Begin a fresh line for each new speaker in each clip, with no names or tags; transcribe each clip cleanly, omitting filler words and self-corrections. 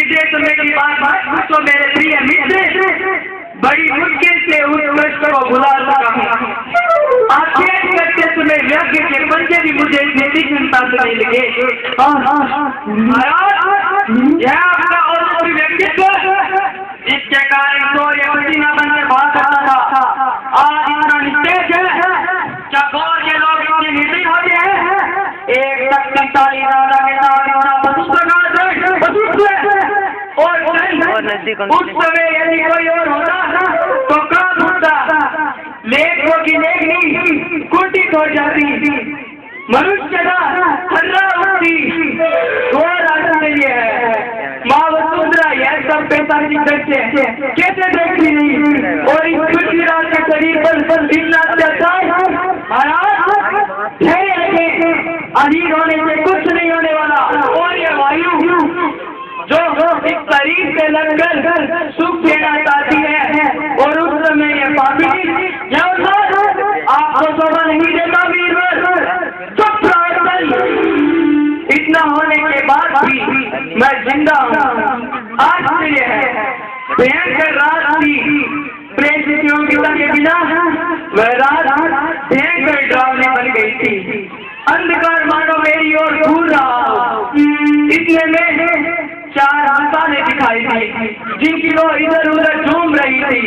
विदेश में की बात पूछो मेरे प्रिय मित्र, बड़ी मुश्किल से उस कृष्ण को भुला सका हूँ। आखेट करते समय यज्ञ के पंजे भी मुझे इतनी चिंता से नहीं लगे। महाराज, यह आपका और कोई व्यक्तित्व, इसके कारण तो ये पसीना बन के भाग सकता था। आज इतना निश्चय है, क्या गौर के लोग इतने निर्दयी हो गए हैं? एक शक्तिशाली राजा के साथ इतना उस समय यदि कोई और होता तो काम होता, लेखों की लेखनी कुंठित हो जाती, मनुष्य का हर्रा उठती। और आश्चर्य है, माँ वसुंधरा यह सब पैसा कैसे देखती नहीं, और इस पृथ्वीराज के शरीर पर इतना अत्याचार। महाराज, अधीन होने से कुछ नहीं होने वाला, और ये वायु जो इस शरीर से लगकर सुख देना चाहती है, और उस समय ये पापी आपको शोभा नहीं देता वीरवर। चुप रहो, इतना होने के बाद भी मैं जिंदा हूँ। आश्चर्य है, भयंकर रात थी, प्रतियोगिता के बिना वह रात भयंकर डरावनी बन गई थी। अंधकार मानो मेरी ओर घूर रहा, इसमें मैं 4 आंखें दिखाई दी, जिनकी वो इधर उधर झूम रही थी,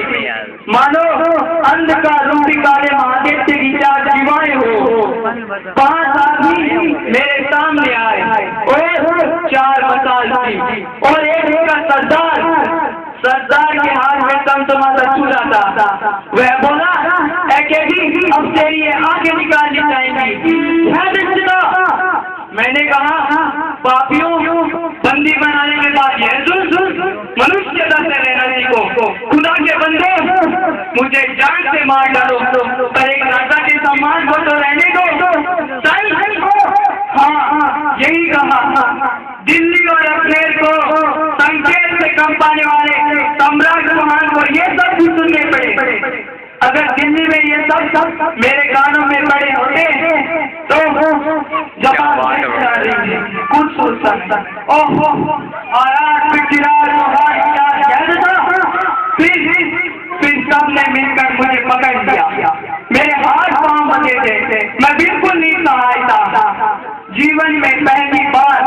मानो अंधकार रूपी काले महादेव की 4 जीवाएं हो। 5 आदमी मेरे सामने आए, और 4 मसाल थी, और एक का सरदार के हाथ में तमतमाता चूड़ा था। वह बोला, एकेडी अब तेरी ये आंखें निकालनी चाहिए। मैंने कहा, पापियों, बंदी बनाने के बाद यह मनुष्यता से रहना सीखो। खुदा के बंदे, मुझे जान से मार डालो, पर एक राजा के सम्मान को तो रहने दो। हाँ, यही कहा। दिल्ली और अखलेर को संकेत से कम पाने वाले सम्राट महान को ये सब भी सुनने पड़े। अगर दिल्ली में ये सब मेरे कानों में पड़े होते तो कुछ सोच सकता। ओहो, फिर सबने मिलकर मुझे पकड़ लिया, मेरे हाथ पांव बंधे थे, मैं बिल्कुल नहीं सहायता। जीवन में पहली बार,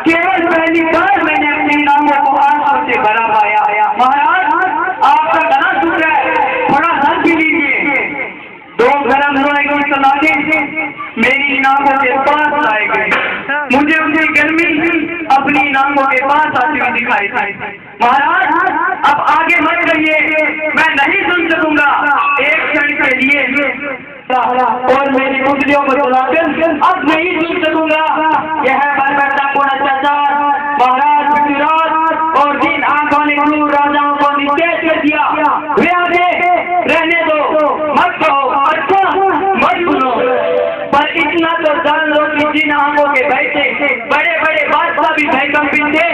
केवल पहली बार मैंने अपनी नामों को आंसू से भरा पाया। महाराज, आपका गला सूख रहा है, थोड़ा हल भी लीजिए। 2 गरम रोए की सलाखे मेरी नामों के पास आए गए, मुझे उनकी गर्मी अपनी नामों के पास आती हुई दिखाई थी। महाराज, अब आगे मत करिए, मैं नहीं सुन सकूंगा एक क्षण के लिए, और मेरी कुंडलियों को सुनाकर अब नहीं सुन सकूंगा यह बर्बरतापूर्ण अत्याचार। महाराज पृथ्वीराज और जिन आंखों ने क्रूर राजाओं को निषेध कर दिया, वे आगे रहने दो, मत कहो, अच्छा मत सुनो। पर इतना तो जान लो कि जिन आंखों के बैठे बड़े बड़े बादशाह भी भयकंपित थे,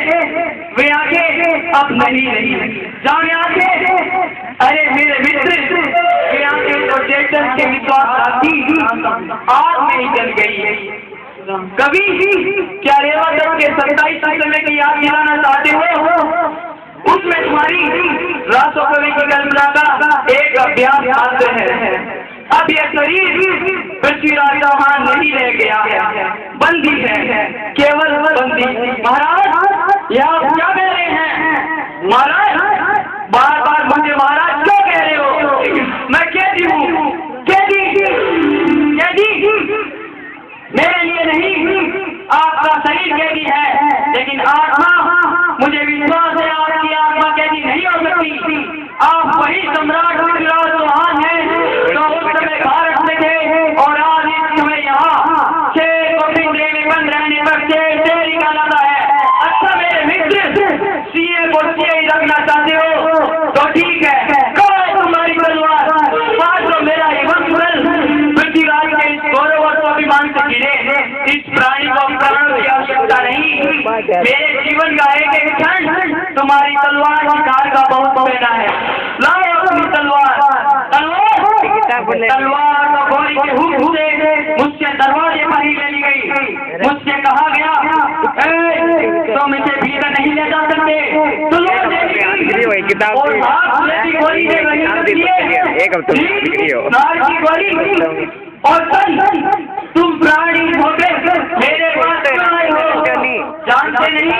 वे आगे अब नहीं जाने आगे। अरे मेरे मित्र, वे आगे तो चेतन के विश्वास आती आग में ही जल गई। कभी क्या रेवा दत्त के 27 समय की याद दिलाना चाहते हो? उसमें तुम्हारी रासो कवि की कल्पना का एक अभ्यास आते हैं। अब यह शरीर पृथ्वीराज चौहान नहीं रह गया है, बंदी है, केवल बंदी। महाराज, यह आप क्या कह रहे हैं? महाराज, बार बार मुझे महाराज क्यों कह रहे हो? मैं कैदी हूँ, कैदी मेरे लिए नहीं, आपका शरीर कैदी है, लेकिन आत्मा, मुझे विश्वास है आपकी आत्मा कैदी नहीं हो सकती। आप वही सम्राट पृथ्वीराज चौहान हैं जो उस समय भारत में थे, और आज इस समय यहाँ शेर को पिंजरे में बंद रहने पर शेर निकाला है। अच्छा मेरे मित्र, सीए को सीए ही रखना चाहते हो तो ठीक है, तुम्हारी तलवार मात्र मेरा एवं पृथ्वीराज के इस गौरव और स्वाभिमान से गिरे। इस प्राणी को प्राण की आवश्यकता नहीं, मेरे जीवन का एक एक क्षण तुम्हारी तलवार की धार का बहुत देना है। लाओ अपनी तलवार को गोली के हुक्म से मुझसे दरवाजे पर ही ले ली गई। मुझसे कहा गया, तुम इसे भीतर नहीं ले जा सकते, और आप जैसी गोली ने वही करती है नार की गोली। और तुम प्राणी होते मेरे पास आए हो, जानते नहीं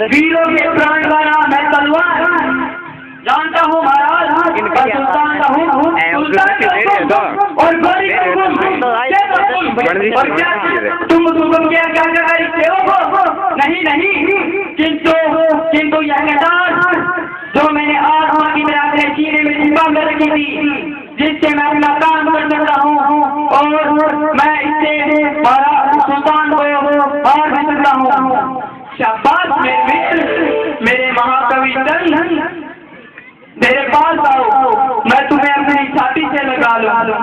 वीरों के प्राण का नाम है तलवार। जानता हूँ महाराज, सुल्तान का हूँ और तुम क्या करते हो? नहीं किंतु यह किताब जो मैंने आत्मा की तरह अपने सीने में छिपा कर रखी थी, जिससे मैं अपना काम कर सकता हूँ और मैं इससे सुल्तान को हार भी सकता हूँ। शाबाश मेरे मित्र, मेरे महाकवि दल, मेरे पास आओ, मैं तुम्हें अपनी छाती से लगा लूं।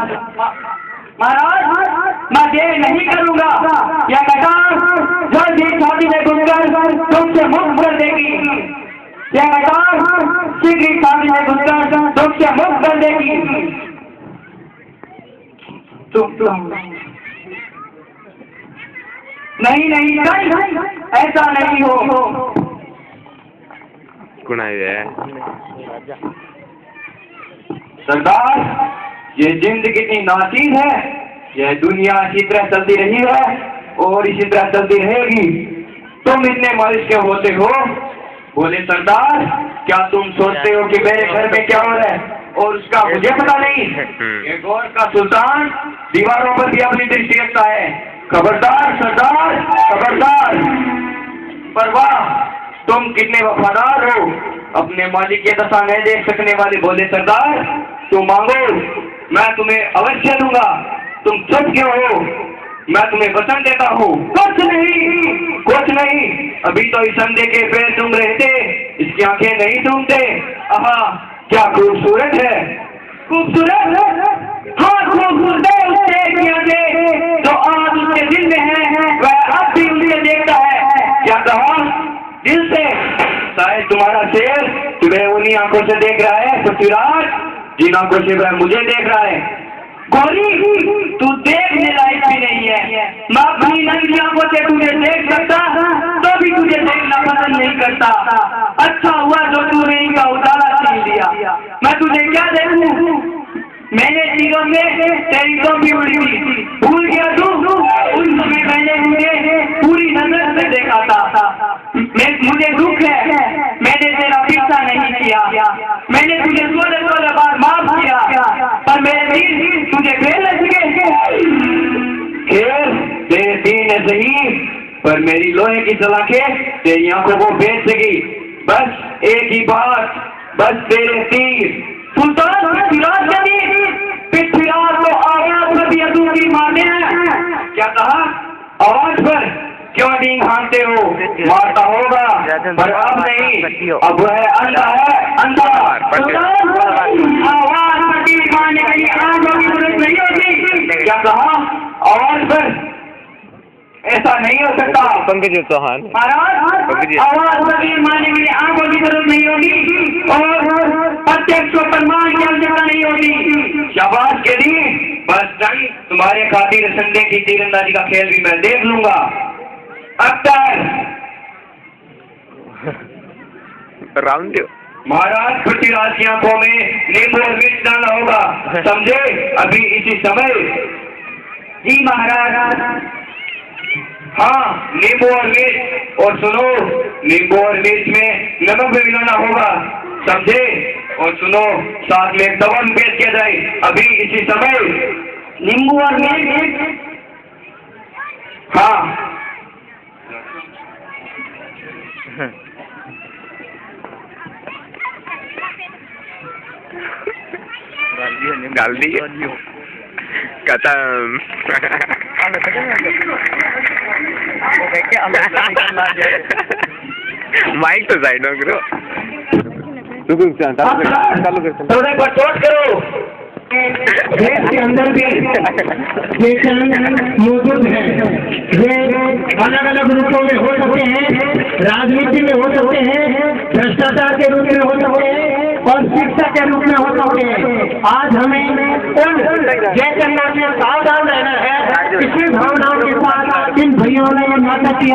महाराज मैं देर नहीं करूंगा, यह कटार जल्द ही छाती में घुसकर तुमसे मुक्त कर देगी। यह कटार शीघ्र ही छाती में घुसकर तुमसे मुक्त कर देगी। तुम नहीं ऐसा नहीं हो। सरदार ये जिंदगी कितनी नाचीज है, यह दुनिया इसी तरह चलती रही है और इसी तरह चलती रहेगी। तुम इतने मरीज के होते हो? बोले सरदार क्या तुम सोचते हो कि मेरे घर में क्या हो रहा है और उसका मुझे पता नहीं? ये गौर का सुल्तान दीवारों पर भी अपनी दृष्टि रखता है। खबरदार सरदार, खबरदार। पर वाह तुम कितने वफादार हो, अपने मालिक की दशा नहीं देख सकने वाले। बोले सरदार तुम मांगो मैं तुम्हें अवश्य दूंगा। तुम चुप क्यों हो? मैं तुम्हें वचन देता हूँ। कुछ नहीं, अभी तो इस अंधे के पैर सूंघ रहे थे, इसकी आंखें नहीं सूंघते। आहा क्या खूबसूरत है। खूबसूरत? हाँ खूबसूरत है उससे जो आज उसके दिल में है, वह अब भी उसे देखता है। क्या कहा? दिल से। शायद तुम्हारा शेर तुम्हें उन्हीं आंखों से देख रहा है पृथ्वीराज, जिन आंखों से वह मुझे देख रहा है। गोरी तू देखने लायक भी नहीं है। मैं अपनी नंगी आंखों से तुझे देख सकता तो भी तुझे देखना पसंद नहीं करता। अच्छा हुआ जो तूने इनका उजाला छीन लिया। मैं तुझे क्या देखूं? मैंने जीवन में तेरी कमी उड़ी थी, भूल गया तू? उस समय मैंने तुझे पूरी नजर से देखा था। मुझे दुख है मैंने तेरा पीछा नहीं किया। मैंने तुझे 16 बार माफ किया, पर मेरे तीर तुझे फेल लग गए। खेल तेरे तीर ने सही, पर मेरी लोहे की सलाखें तेरी आंखों को बेच सकी। बस एक ही बात, बस तेरे तीर। सुल्तान पृथ्वीराज को आवाज पर भी अधूरी मारने हैं। क्या कहा? आवाज पर क्यों नहीं हारते हो? मारता होगा पर अब नहीं, अब वह अंधा है, अंधा। आवाज पर मारने के लिए आंखों की जरूरत नहीं होती। क्या कहा? आवाज पर ऐसा नहीं हो सकता पंकज चौहान महाराज। आवाज पर मारने के लिए आंखों की जरूरत नहीं होगी और प्रत्यक्ष प्रमाण की आवश्यकता नहीं होगी। शाबाश के लिए बस नहीं, तुम्हारे खातिर संडे की तीरंदाजी का खेल भी मैं देख लूंगा। अख्तर रामदेव महाराज पृथ्वीराज की आंखों में नींबू और मिर्च डालना होगा, समझे? अभी इसी समय। जी महाराज। हाँ नींबू और मिर्च, और सुनो नींबू और मिर्च में नमक भी मिलाना होगा, समझे? और सुनो साथ में एक दवा भी पेश किया जाए अभी इसी समय। नींबू और मिर्च? हाँ डाल दिए खत्म। माइक तो साइड में करो, चालू करो। देश के अंदर भी मौजूद है। ये अलग अलग रूपों में हो सकते हैं, राजनीति में हो सकते हैं, भ्रष्टाचार के रूप में हो सकते हैं और शिक्षा के रूप में हो सकते हैं। आज हमें उन जय करना से सावधान रहना है। इसी भावनाओं के साथ इन भैया ने नाटक किया।